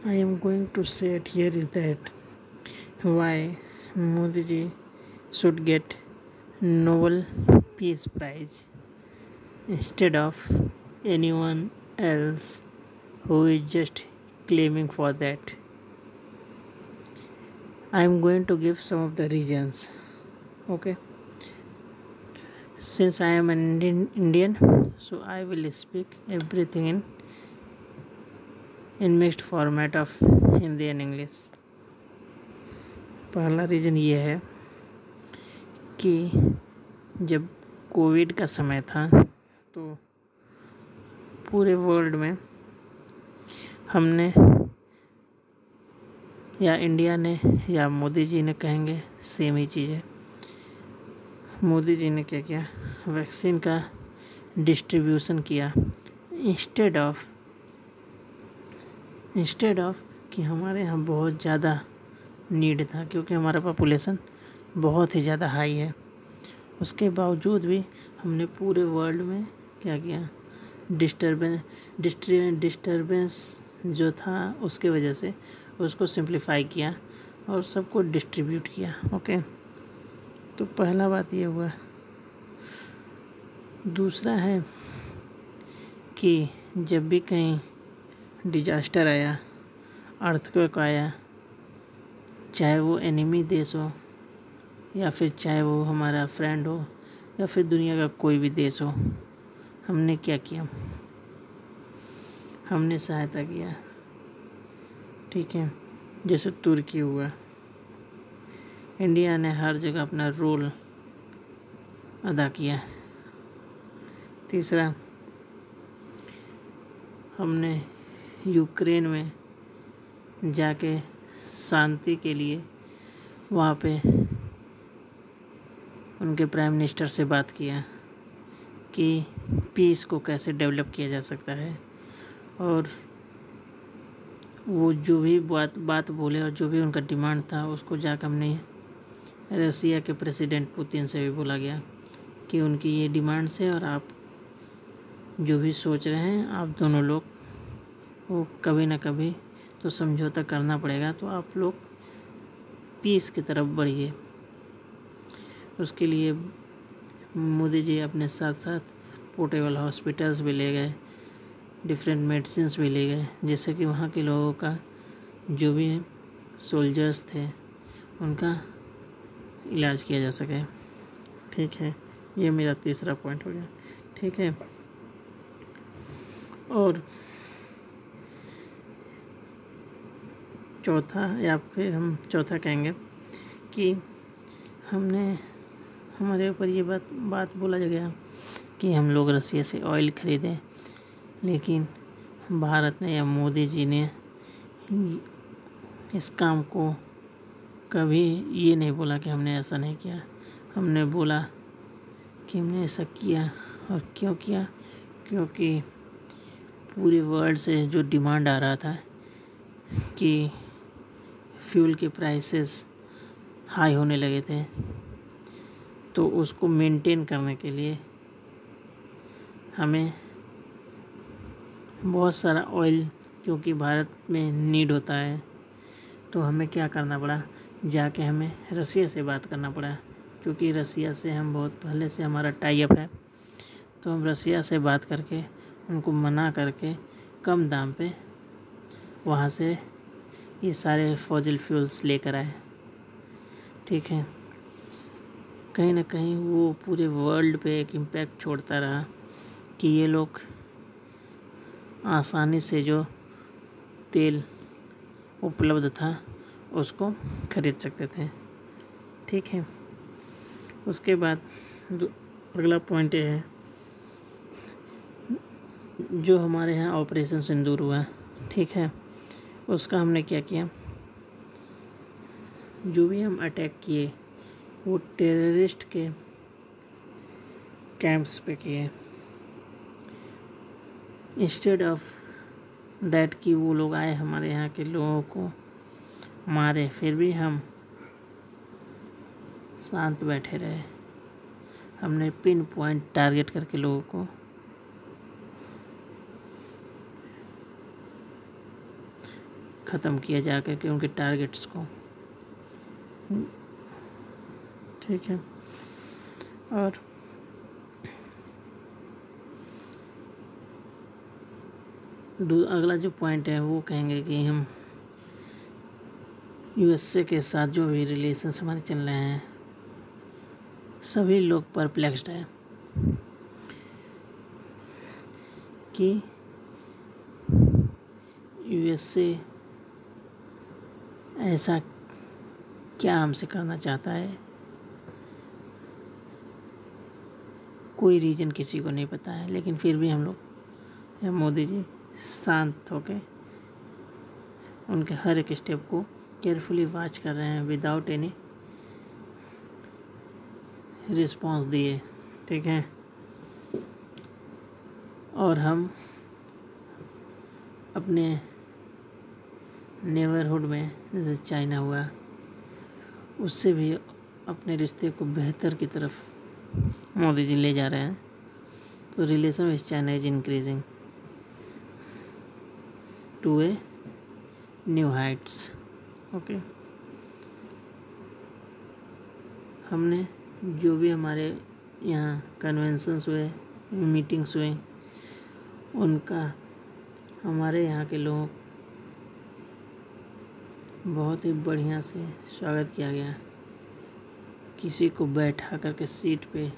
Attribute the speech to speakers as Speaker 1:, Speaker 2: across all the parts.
Speaker 1: I am going to say it here is that why Modi ji should get Nobel Peace Prize instead of anyone else who is just claiming for that. I am going to give some of the reasons. Okay. Since I am an Indian, so I will speak everything in mixed format of Hindi and English. पहला reason ये है कि जब Covid का समय था तो पूरे वर्ल्ड में हमने या इंडिया ने या मोदी जी ने कहेंगे सेम ही चीज़ है। मोदी जी ने क्या किया, वैक्सीन का डिस्ट्रीब्यूशन किया इंस्टेड ऑफ कि हमारे यहाँ बहुत ज़्यादा नीड था, क्योंकि हमारा पॉपुलेशन बहुत ही ज़्यादा हाई है। उसके बावजूद भी हमने पूरे वर्ल्ड में क्या किया, डिस्टर्बेंस जो था उसके वजह से उसको सिंप्लीफाई किया और सबको डिस्ट्रीब्यूट किया। ओके, तो पहला बात ये हुआ। दूसरा है कि जब भी कहीं डिजास्टर आया, अर्थक्वेक आया, चाहे वो एनिमी देश हो या फिर चाहे वो हमारा फ्रेंड हो या फिर दुनिया का कोई भी देश हो, हमने क्या किया, हमने सहायता किया। ठीक है, जैसे तुर्की हुआ, इंडिया ने हर जगह अपना रोल अदा किया। तीसरा, हमने यूक्रेन में जाके शांति के लिए वहाँ पे उनके प्राइम मिनिस्टर से बात किया कि पीस को कैसे डेवलप किया जा सकता है, और वो जो भी बात बोले और जो भी उनका डिमांड था उसको जाकर हमने रसिया के प्रेसिडेंट पुतिन से भी बोला गया कि उनकी ये डिमांड्स है और आप जो भी सोच रहे हैं, आप दोनों लोग वो कभी ना कभी तो समझौता करना पड़ेगा, तो आप लोग पीस की तरफ बढ़िए। उसके लिए मोदी जी अपने साथ साथ पोर्टेबल हॉस्पिटल्स भी ले गए, डिफरेंट मेडिसिन्स भी ले गए, जिससे कि वहाँ के लोगों का जो भी सोल्जर्स थे उनका इलाज किया जा सके। ठीक है, ये मेरा तीसरा पॉइंट हो गया। ठीक है, और चौथा, या फिर हम चौथा कहेंगे कि हमने हमारे ऊपर ये बात बोला गया कि हम लोग रसिया से ऑयल ख़रीदें, लेकिन भारत ने या मोदी जी ने इस काम को कभी ये नहीं बोला कि हमने ऐसा नहीं किया। हमने बोला कि हमने ऐसा किया, और क्यों किया, क्योंकि पूरे वर्ल्ड से जो डिमांड आ रहा था कि फ्यूल के प्राइसेस हाई होने लगे थे, तो उसको मेंटेन करने के लिए हमें बहुत सारा ऑयल, क्योंकि भारत में नीड होता है, तो हमें क्या करना पड़ा, जाके हमें रसिया से बात करना पड़ा, क्योंकि रसिया से हम बहुत पहले से हमारा टाई अप है। तो हम रसिया से बात करके उनको मना करके कम दाम पे वहाँ से ये सारे फॉसिल फ्यूल्स लेकर आए। ठीक है, कहीं ना कहीं वो पूरे वर्ल्ड पे एक इम्पैक्ट छोड़ता रहा कि ये लोग आसानी से जो तेल उपलब्ध था उसको खरीद सकते थे। ठीक है, उसके बाद अगला पॉइंट ये है, जो हमारे यहाँ ऑपरेशन सिंदूर हुआ, ठीक है, उसका हमने क्या किया, जो भी हम अटैक किए वो टेररिस्ट के कैंप्स पे किए, इंस्टेड ऑफ दैट कि वो लोग आए हमारे यहाँ के लोगों को मारे, फिर भी हम शांत बैठे रहे। हमने पिन पॉइंट टारगेट करके लोगों को ख़त्म किया जा करके उनके टारगेट्स को। ठीक है। और अगला जो पॉइंट है वो कहेंगे कि हम यूएसए के साथ जो भी रिलेशंस हमारे चल रहे हैं, सभी लोग परप्लेक्स्ड हैं कि यूएसए ऐसा क्या हमसे करना चाहता है। कोई रीज़न किसी को नहीं पता है, लेकिन फिर भी हम लोग मोदी जी शांत होके उनके हर एक स्टेप को केयरफुली वॉच कर रहे हैं विदाउट एनी रिस्पॉन्स दिए। ठीक है। और हम अपने नेबरहुड में जैसे चाइना हुआ, उससे भी अपने रिश्ते को बेहतर की तरफ मोदी जी ले जा रहे हैं। तो relation with China is increasing to a new heights. Okay. हमने जो भी हमारे यहाँ कन्वेंशंस हुए, मीटिंग्स हुए, उनका हमारे यहाँ के लोगों बहुत ही बढ़िया से स्वागत किया गया। किसी को बैठा करके सीट पे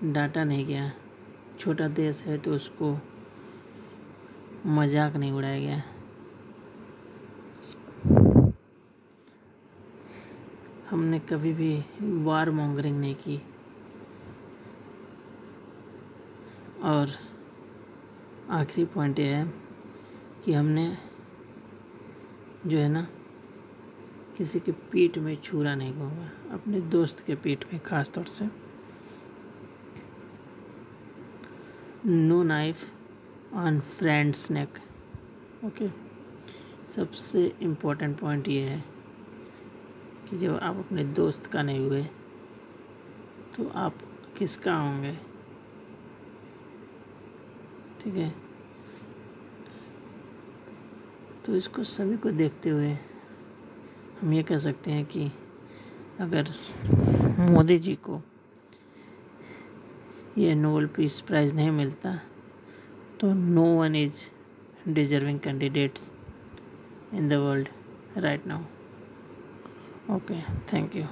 Speaker 1: डांटा नहीं गया। छोटा देश है तो उसको मजाक नहीं उड़ाया गया। हमने कभी भी वार मॉन्गरिंग नहीं की। और आखिरी पॉइंट ये है कि हमने जो है ना, किसी के पीठ में छुरा नहीं घूमा, अपने दोस्त के पीठ में खास तौर से। No knife on friends neck. Okay. सबसे इम्पोर्टेंट पॉइंट ये है कि जब आप अपने दोस्त का नहीं हुए तो आप किसका होंगे। ठीक है। तो इसको सभी को देखते हुए हम ये कह सकते हैं कि अगर मोदी जी को ये नोबेल पीस प्राइज़ नहीं मिलता तो no one is deserving candidates in the world right now. Okay, thank you.